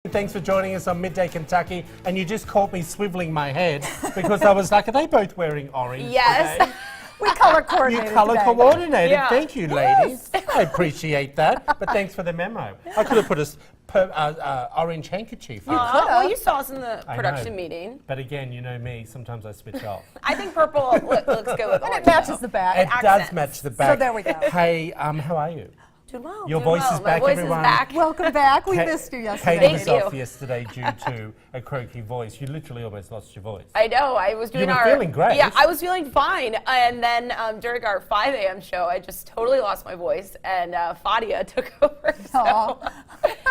Thanks for joining us on Midday Kentucky. And you just caught me swiveling my head because I was like, are they both wearing orange Yes. today? We color coordinated. You color today. coordinated. Yeah. Thank you, ladies. I appreciate that. But thanks for the memo. I could have put a orange handkerchief. Well, you saw us in the I production know. meeting. But again, you know me. Sometimes I switch off. I think purple looks good with And orange. it matches the back. It does accents. match the back. So there we go. Hey, how are you? Doing well. Your doing voice is well. back, My voice everyone. is back. Welcome back. We Kate- missed you yesterday. Katie was Thank off you. yesterday due to a croaky voice. You literally almost lost your voice. I know. I was doing were our. feeling great. Yeah, I was feeling fine. And then during our 5 a.m. show, I just totally lost my voice, and Fadia took over. So Aw.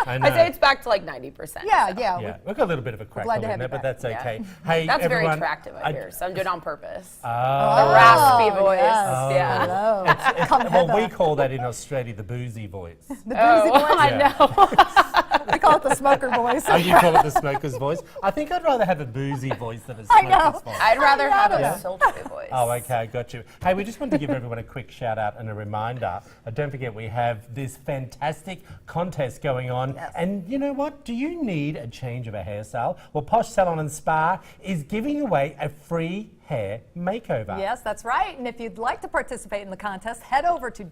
I know. I'd say it's back to like 90%. Yeah, so. yeah. Yeah, we've got a little bit of a crackle glad to in have there, you but back. that's Yeah. okay. Hey, That's everyone, very attractive, I hear. So I'm doing it on purpose. Oh. A raspy voice. yes. Yeah. Hello. Come Well, hither. we call that in Australia the boozy voice. The boozy voice. I know. We call it the smoker voice. Oh, you call it the smoker's voice? I think I'd rather have a boozy voice than a I smoker's know. voice. I'd rather have Yeah. a sultry voice. Oh, okay, got you. Hey, we just wanted to give everyone a quick shout out and a reminder. Don't forget we have this fantastic contest going on. Yes. And you know what? Do you need a change of a hairstyle? Well, Posh Salon and Spa is giving away a free hair makeover. Yes, that's right. And if you'd like to participate in the contest, head over to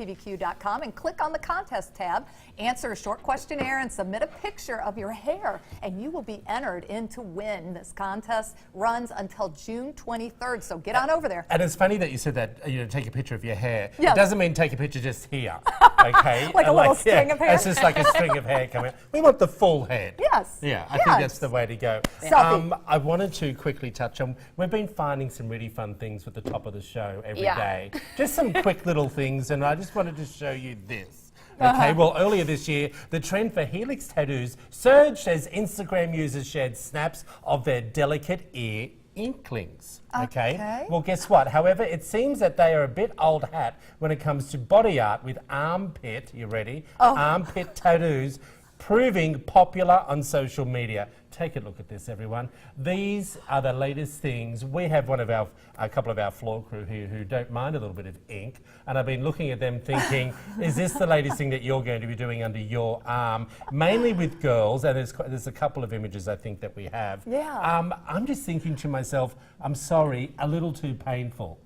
WTVQ.com and click on the contest tab, answer a short questionnaire, and submit a picture of your hair, and you will be entered in to win. This contest runs until June 23rd, so get on over there. And it's funny that you said that, take a picture of your hair. Yes. It doesn't mean take a picture just here, okay? Like a little string of hair? It's just like a string of hair coming out. We want the full head. Yes. Yeah, I Yes. think that's the way to go. Selfie. I wanted to quickly touch on, we've been finding some really fun things at the top of the show every day. Yeah. Just some quick little things, and I just wanted to show you this. Okay, well, earlier this year, the trend for helix tattoos surged as Instagram users shared snaps of their delicate ear inklings. Okay? Well, guess what? However, it seems that they are a bit old hat when it comes to body art with armpit, you ready? Armpit tattoos proving popular on social media. Take a look at this, everyone. These are the latest things. We have a couple of our floor crew here who don't mind a little bit of ink, and I've been looking at them thinking, is this the latest thing that you're going to be doing under your arm? Mainly with girls, and there's a couple of images I think that we have. Yeah. I'm just thinking to myself, I'm sorry, a little too painful.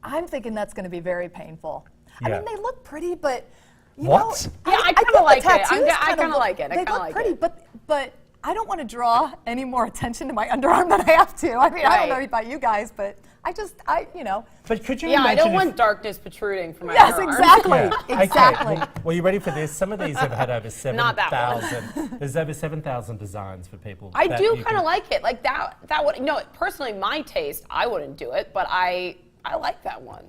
I'm thinking that's going to be very painful. I Yeah. mean, they look pretty, but you What? know, Yeah, I think kinda the like it. tattoos I kinda like it. I They kinda look like pretty, it. but I don't want to draw any more attention to my underarm than I have to. I mean, I don't know Right. about you guys, but you know. But could you Yeah, I imagine don't if- want darkness protruding from my Yes, underarm. exactly. Yeah. Exactly. Okay. Well, you ready for this? Some of these have had over Not that one. 7,000. There's over 7,000 designs for people. I that do you kind can- of like it. Like that would, personally, my taste, I wouldn't do it, but I like that one.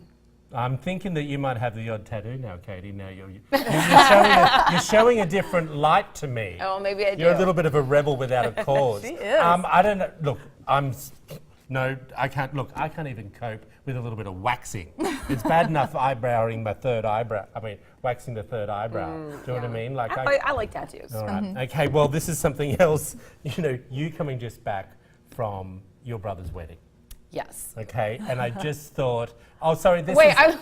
I'm thinking that you might have the odd tattoo now, Katie. Now you're showing a different light to me. Oh, maybe I do. You're a little bit of a rebel without a cause. She is. I don't know. Look, I can't. Look, I can't even cope with a little bit of waxing. It's bad enough eyebrowing my third eyebrow. I mean, waxing the third eyebrow. Do you know what I mean? Like, I like tattoos. all right. Okay. Well, this is something else. You coming just back from your brother's wedding. Yes. Okay, and I just thought, oh, sorry, this Wait, is...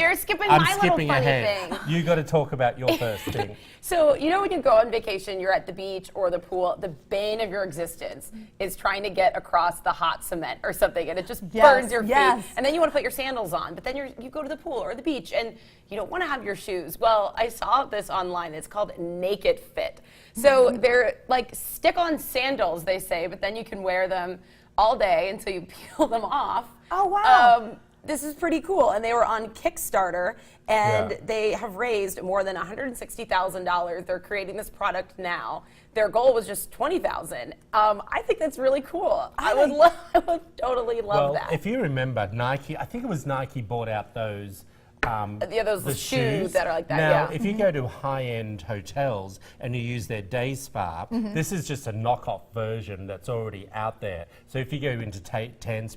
you're skipping I'm my skipping little funny ahead. thing. You got to talk about your first thing. So, when you go on vacation, you're at the beach or the pool, the bane of your existence is trying to get across the hot cement or something, and it just burns your feet. And then you want to put your sandals on, but then you go to the pool or the beach, and you don't want to have your shoes. Well, I saw this online. It's called Naked Fit. So they're like stick-on sandals, they say, but then you can wear them all day until you peel them off. Oh, wow. This is pretty cool. And they were on Kickstarter, and Yeah. they have raised more than $160,000. They're creating this product now. Their goal was just $20,000. I think that's really cool. I would totally love that. If you remember, Nike, I think it was Nike bought out those... those the shoes that are like that, Now, yeah. if you go to high-end hotels and you use their day spa, this is just a knockoff version that's already out there. So if you go into tan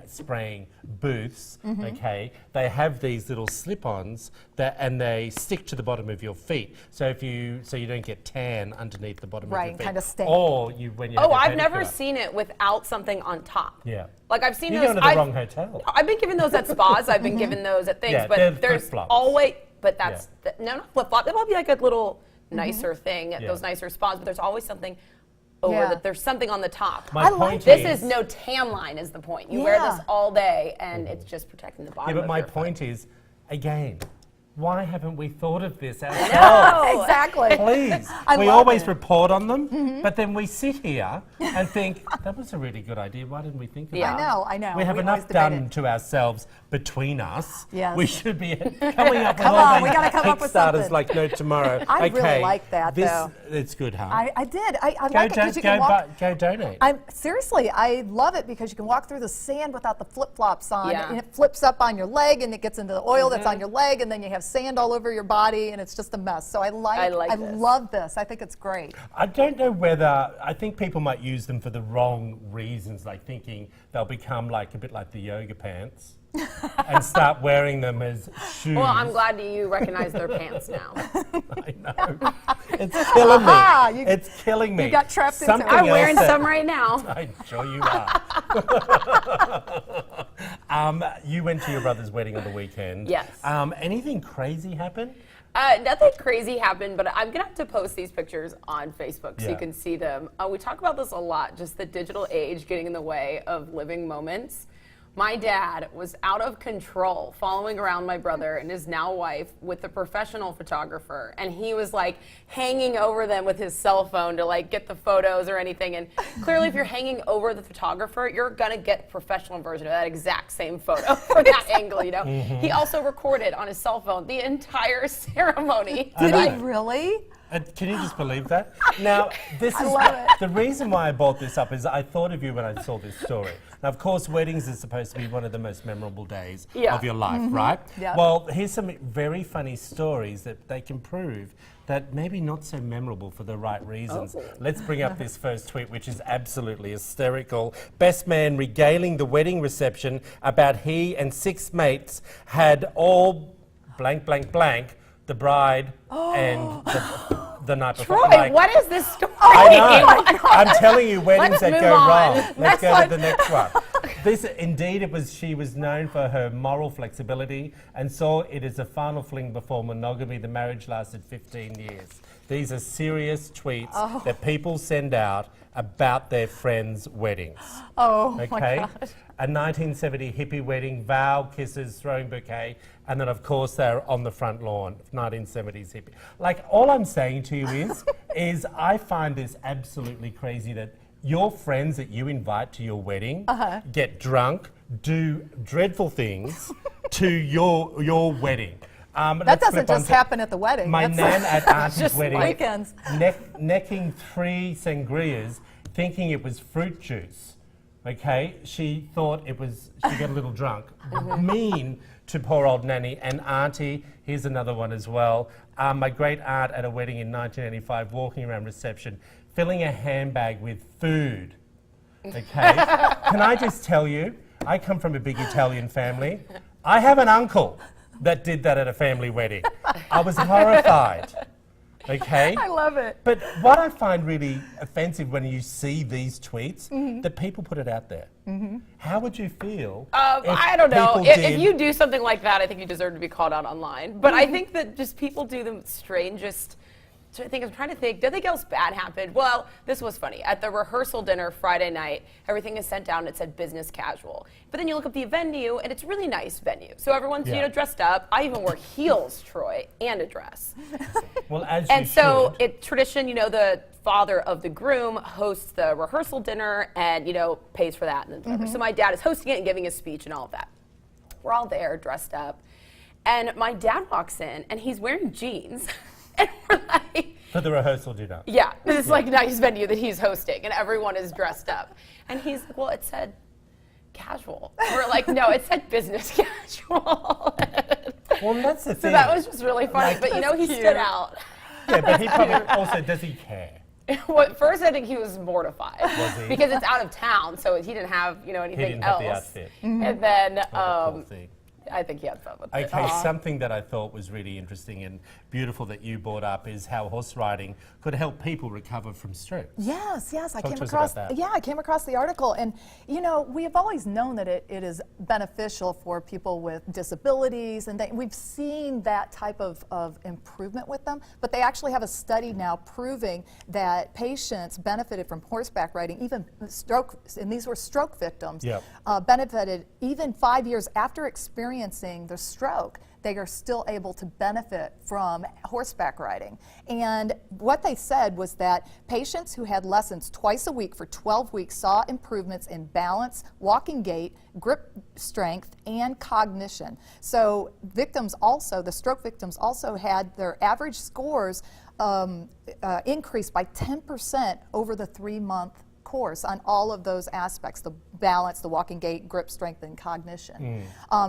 spraying booths, okay, they have these little slip-ons and they stick to the bottom of your feet. So you don't get tan underneath the bottom of your feet. Right, kind of stain. Or when you have your I've never pedicure. seen it without something on top. Yeah. Like I've seen You're those. going to the wrong hotel. I've been given those at spas. I've been given those at things, Yeah, they're but there's flip-flops. always. But that's no, not flip flop. That'll be like a little nicer thing at those nicer spas, but there's always something over Yeah. there's something on the top. My point This is no tan line is the point. You wear this all day and it's just protecting the bottom Yeah, but of my your foot. point is, again, why haven't we thought of this No. ourselves? Exactly. Please. I We love always it. report on them, but then we sit here and think, that was a really good idea. Why didn't we think of Yeah. that? I know. We have always enough debate done it. to ourselves between us. Yes. We should be coming up with Come all on, these we gotta come up with Kickstarters something. like no tomorrow. I really Okay, like that, this, though. It's good, huh? I did. I go, like it because you can walk. go donate. Seriously, I love it because you can walk through the sand without the flip-flops on, Yeah. and it flips up on your leg, and it gets into the oil that's on your leg, and then you have sand all over your body, and it's just a mess. So I like this. love this. I think it's great. I don't know whether, I think people might use them for the wrong reasons, like thinking they'll become like a bit like the yoga pants and start wearing them as shoes. Well, I'm glad you recognize their pants now. I know. It's killing Aha, me. you- It's killing me. you got trapped into it. Something I'm wearing else that- some right now. I'm sure you are. You went to your brother's wedding on the weekend. Yes. Anything crazy happen? Nothing crazy happened, but I'm gonna have to post these pictures on Facebook so Yeah. you can see them. We talk about this a lot, just the digital age getting in the way of living moments. My dad was out of control following around my brother and his now wife with a professional photographer, and he was like hanging over them with his cell phone to like get the photos or anything. And clearly if you're hanging over the photographer, you're gonna get a professional version of that exact same photo from that angle, you know? He also recorded on his cell phone the entire ceremony. Did know. he really? Can you just believe that? Now, this is love it. the reason why I brought this up is I thought of you when I saw this story. Now, of course, weddings is supposed to be one of the most memorable days of your life, right? Yep. Well, here's some very funny stories that they can prove that maybe not so memorable for the right reasons. Let's bring up this first tweet, which is absolutely hysterical. Best man regaling the wedding reception about he and 6 mates had all blank, blank, blank, the bride and the night before. Troy, Like, what is this story? I know. I'm telling you, weddings Let's that move go on. wrong. Let's Next go one. to the next one. This, indeed, she was known for her moral flexibility and saw it as a final fling before monogamy. The marriage lasted 15 years. These are serious tweets that people send out about their friends' weddings. Oh my Okay? God. A 1970 hippie wedding, vow, kisses, throwing bouquet, and then of course they're on the front lawn, 1970s hippie. Like, all I'm saying to you is I find this absolutely crazy that your friends that you invite to your wedding get drunk, do dreadful things to your wedding. That doesn't just happen at the wedding. My That's nan at Auntie's just wedding, weekends. necking 3 sangrias, thinking it was fruit juice. Okay, she thought it was, she got a little drunk. Mean to poor old nanny. And Auntie, here's another one as well. My great aunt at a wedding in 1985, walking around reception, filling a handbag with food. Okay, can I just tell you, I come from a big Italian family. I have an uncle that did that at a family wedding. I was horrified. Okay? I love it. But what I find really offensive when you see these tweets, that people put it out there. How would you feel? If I don't know. people If did- you do something like that, I think you deserve to be called out online. But I think that just people do the strangest. I'm trying to think. Did anything else bad happen? Well, this was funny. At the rehearsal dinner Friday night, everything is sent down and it said business casual. But then you look up the venue and it's a really nice venue. So everyone's dressed up. I even wore heels, Troy, and a dress. Well, as And you so should. it tradition, the father of the groom hosts the rehearsal dinner and, pays for that. And whatever. So my dad is hosting it and giving his speech and all of that. We're all there dressed up. And my dad walks in and he's wearing jeans. And we're like, For the rehearsal dinner. yeah, this like nice venue that he's hosting and everyone is dressed up. And he's like, well, it said casual. We're like, no, it said business casual. Well, that's the So thing. that was just really funny. Like, But he cute. stood out. Yeah, but he probably also, does he care? Well, at first, I think he was mortified Was he? because it's out of town, so he didn't have anything He didn't have else. the outfit. And then Oh, the poor thing. I think he had fun with it. Okay, something that I thought was really interesting and beautiful that you brought up is how horse riding could help people recover from strokes. Yes, I Talk came to us across. about that. Yeah, I came across the article, and you know, we have always known that it is beneficial for people with disabilities, and we've seen that type of improvement with them. But they actually have a study now proving that patients benefited from horseback riding, even stroke, and these were stroke victims, Yep. benefited even 5 years after experiencing the stroke. They are still able to benefit from horseback riding. And what they said was that patients who had lessons twice a week for 12 weeks saw improvements in balance, walking gait, grip strength, and cognition. So victims also, the stroke victims also had their average scores increased by 10% over the 3-month course on all of those aspects, the balance, the walking gait, grip strength, and cognition,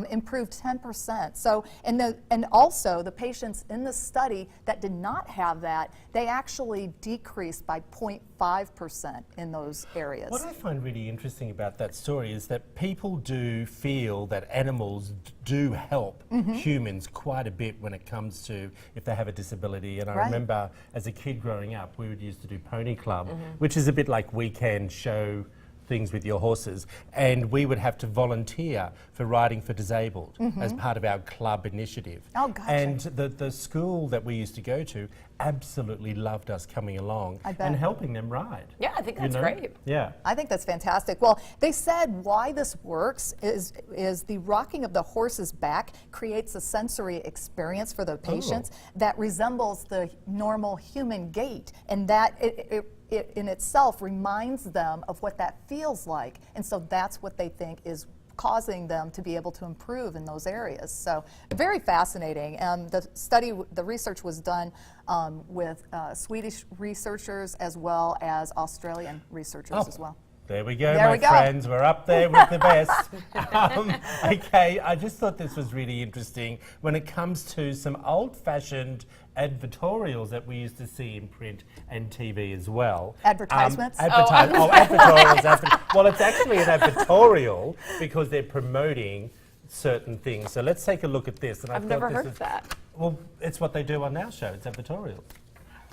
improved 10%. So, and also the patients in the study that did not have that, they actually decreased by 0.5% in those areas. What I find really interesting about that story is that people do feel that animals do help humans quite a bit when it comes to if they have a disability. And I remember as a kid growing up, we would used to do pony club, which is a bit like weekend show things with your horses, and we would have to volunteer for riding for disabled as part of our club initiative. Oh, gotcha. And the school that we used to go to absolutely loved us coming along and helping them ride. Yeah, I think that's great. Yeah. I think that's fantastic. Well, they said why this works is the rocking of the horse's back creates a sensory experience for the patients that resembles the normal human gait, and that it in itself reminds them of what that feels like. And so that's what they think is causing them to be able to improve in those areas. So very fascinating. The research was done with Swedish researchers as well as Australian researchers as well. There we go, my friends. We're up there with the best. Okay, I just thought this was really interesting when it comes to some old-fashioned advertorials that we used to see in print and TV as well. Advertisements? Advertorials. Well, it's actually an advertorial because they're promoting certain things. So let's take a look at this. And I've never heard of that. Well, it's what they do on our show. It's advertorial.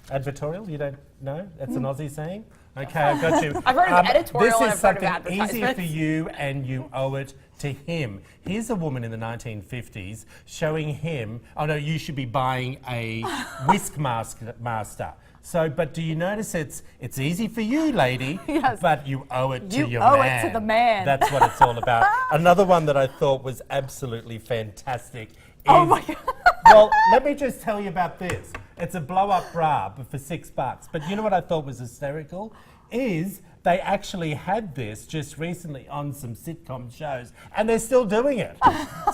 Advertorial? You don't know? That's an Aussie saying? Okay, I've got you. I've heard of editorial and I've heard of This is something easy advertisements. for you and you owe it to him. Here's a woman in the 1950s showing him, oh no, you should be buying a whisk master. So, but do you notice it's easy for you, lady, but you owe it to your man. You owe it to the man. That's what it's all about. Another one that I thought was absolutely fantastic is, oh my God. well, let me just tell you about this. It's a blow-up bra, but for $6. But you know what I thought was hysterical? Is they actually had this just recently on some sitcom shows, and they're still doing it.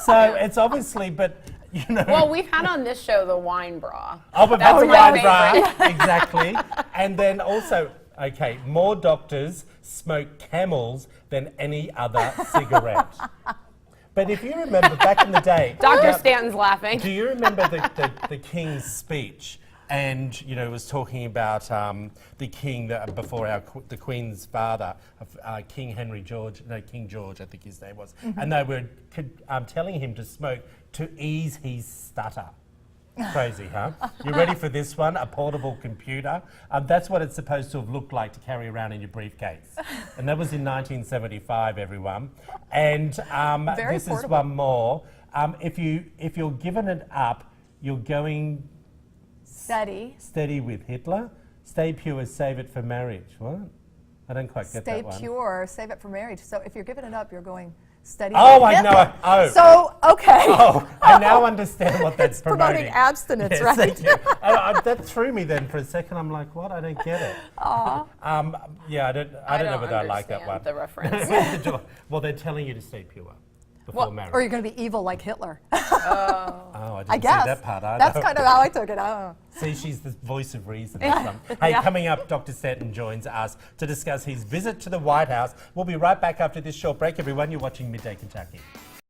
So it's obviously, but you know. Well, we've had on this show the wine bra. Oh, but that's a my wine bra, favorite. exactly. And then also, okay, more doctors smoke Camels than any other cigarette. But if you remember back in the day, Dr. Stanton's laughing. do you remember the King's speech? And you know, was talking about the King before the Queen's father, King George, I think his name was, and they were telling him to smoke to ease his stutter. Crazy, huh? You ready for this one? A portable computer. That's what it's supposed to have looked like to carry around in your briefcase. And that was in 1975, everyone. And this is one more. If you're giving it up, you're going steady with Hitler. Stay pure, save it for marriage. What? I don't quite get that one. Stay pure, save it for marriage. So if you're giving it up, you're going steady. Oh, I know. Oh. So, okay. Oh, I now understand what that's promoting abstinence, yes, right? Thank you. That threw me then for a second. I'm like, what? I don't get it. Yeah, I don't know whether I like that one. The reference. Well, they're telling you to stay pure before marriage. Or you're going to be evil like Hitler. Oh, I didn't guess. see that part. That's kind of how I took it. See, she's the voice of reason. Hey, coming up, Dr. Stanton joins us to discuss his visit to the White House. We'll be right back after this short break, everyone. You're watching Midday Kentucky.